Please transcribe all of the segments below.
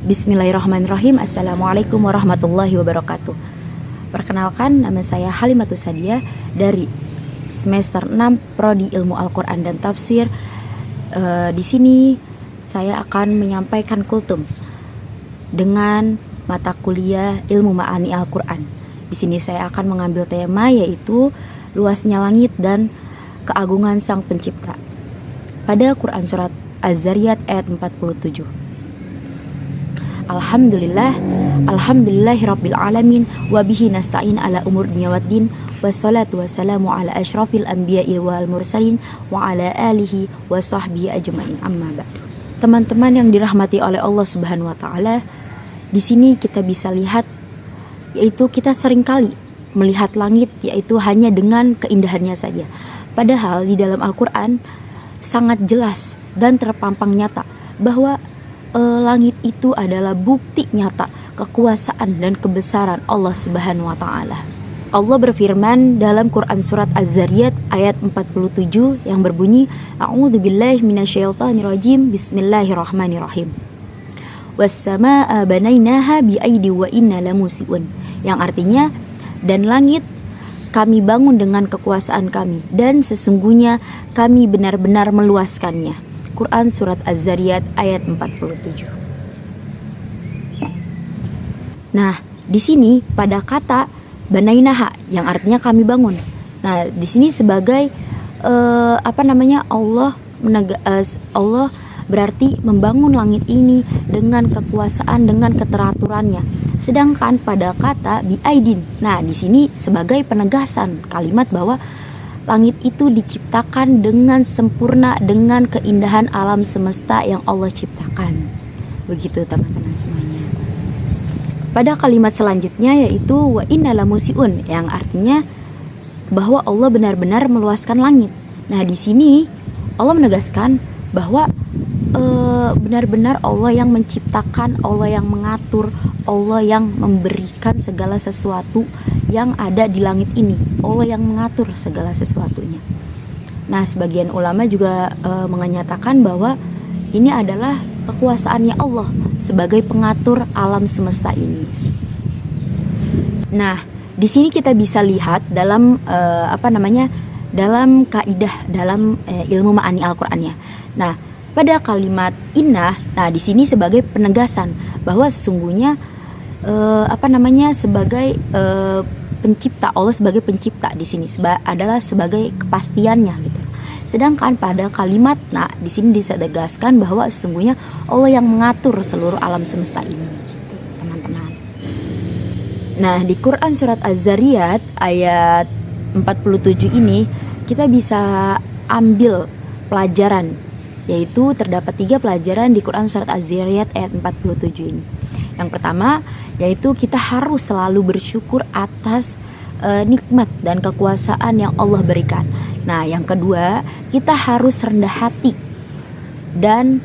Bismillahirrahmanirrahim. Assalamualaikum warahmatullahi wabarakatuh. Perkenalkan, nama saya Halimatus Sadiah dari semester 6 Prodi Ilmu Al-Quran dan Tafsir. Di sini saya akan menyampaikan kultum dengan mata kuliah Ilmu Ma'ani Al-Quran. Di sini saya akan mengambil tema yaitu luasnya langit dan keagungan Sang Pencipta pada Quran surat Az-Zariyat ayat 47. Alhamdulillahirabbil alamin wa bihi nasta'in ala umur dunya waddin wassalatu wassalamu ala asyrafil anbiya'i wal mursalin wa ala alihi wa sahbihi ajmain, amma ba'du. Teman-teman yang dirahmati oleh Allah Subhanahu wa taala, di sini kita bisa lihat yaitu kita seringkali melihat langit yaitu hanya dengan keindahannya saja. Padahal di dalam Al-Qur'an sangat jelas dan terpampang nyata bahwa langit itu adalah bukti nyata kekuasaan dan kebesaran Allah Subhanahu wa taala. Allah berfirman dalam Quran surat Az-Zariyat ayat 47 yang berbunyi, A'udzubillahi minasyaitonirrajim, Bismillahirrahmanirrahim. Was-samaa'a banainaha bi'aidi wa inna lamusiun. Yang artinya, dan langit kami bangun dengan kekuasaan kami dan sesungguhnya kami benar-benar meluaskannya. Quran surat Az-Zariyat ayat 47. Nah, di sini pada kata banainaha yang artinya kami bangun. Nah, di sini sebagai Allah berarti membangun langit ini dengan kekuasaan, dengan keteraturannya. Sedangkan pada kata biaidin, nah di sini sebagai penegasan kalimat bahwa langit itu diciptakan dengan sempurna dengan keindahan alam semesta yang Allah ciptakan. Begitu teman-teman semuanya. Pada kalimat selanjutnya yaitu wa inna lamusiun yang artinya bahwa Allah benar-benar meluaskan langit. Nah, di sini Allah menegaskan bahwa benar-benar Allah yang menciptakan, Allah yang mengatur, Allah yang memberikan segala sesuatu yang ada di langit ini. Allah yang mengatur segala sesuatunya. Nah, sebagian ulama juga menyatakan bahwa ini adalah kekuasaannya Allah sebagai pengatur alam semesta ini. Nah, di sini kita bisa lihat dalam dalam kaidah dalam ilmu ma'ani Al-Qur'annya. Nah, pada kalimat inna, nah di sini sebagai penegasan bahwa sesungguhnya sebagai pencipta, Allah sebagai pencipta di sini adalah sebagai kepastiannya gitu. Sedangkan pada kalimat nah di sini disedegaskan bahwa sesungguhnya Allah yang mengatur seluruh alam semesta ini gitu, teman-teman. Nah, di Quran surat Az-Zariyat ayat 47 ini kita bisa ambil pelajaran, yaitu terdapat 3 pelajaran di Quran surat Az-Zariyat ayat 47 ini. Yang pertama yaitu kita harus selalu bersyukur atas nikmat dan kekuasaan yang Allah berikan. Nah, yang kedua, kita harus rendah hati dan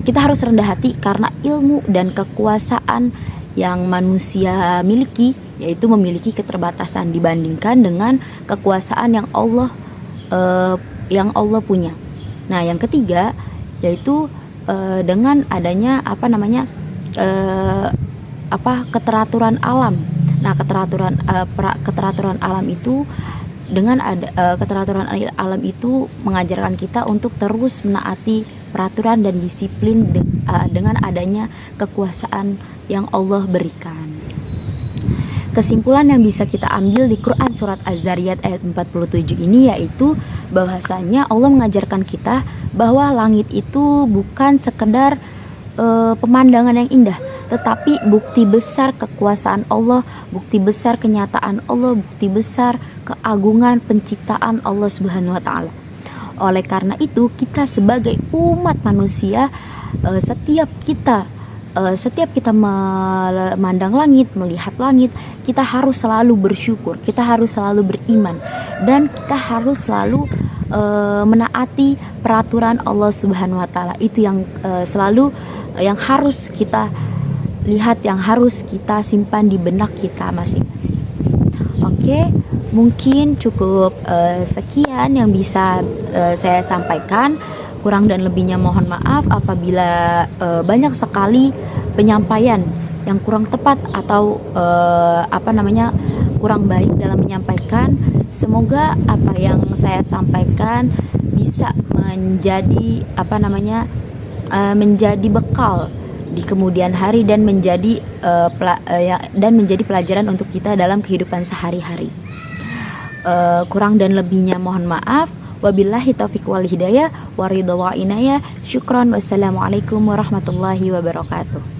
kita harus rendah hati karena ilmu dan kekuasaan yang manusia miliki, yaitu memiliki keterbatasan dibandingkan dengan kekuasaan yang Allah punya. Nah, yang ketiga yaitu dengan adanya keteraturan alam. Nah, keteraturan alam itu keteraturan alam itu mengajarkan kita untuk terus menaati peraturan dan disiplin dengan adanya kekuasaan yang Allah berikan. kesimpulan yang bisa kita ambil di Quran surat Az-Zariyat ayat 47 ini yaitu bahwasanya Allah mengajarkan kita bahwa langit itu bukan sekedar pemandangan yang indah, tetapi bukti besar kekuasaan Allah, bukti besar kenyataan Allah, bukti besar keagungan penciptaan Allah Subhanahu wa taala. Oleh karena itu, kita sebagai umat manusia, setiap kita memandang langit, melihat langit, kita harus selalu bersyukur, kita harus selalu beriman, dan kita harus selalu menaati peraturan Allah Subhanahu wa taala. Itu yang selalu yang harus kita lihat, yang harus kita simpan di benak kita masing-masing. Oke, mungkin cukup sekian yang bisa saya sampaikan. Kurang dan lebihnya mohon maaf apabila banyak sekali penyampaian yang kurang tepat atau kurang baik dalam menyampaikan. Semoga apa yang saya sampaikan bisa menjadi menjadi bekal di kemudian hari dan menjadi pelajaran untuk kita dalam kehidupan sehari-hari. Kurang dan lebihnya mohon maaf. Wabillahi taufiq wal hidayah wa ridha wa inayah. Syukran. Wassalamualaikum warahmatullahi wabarakatuh.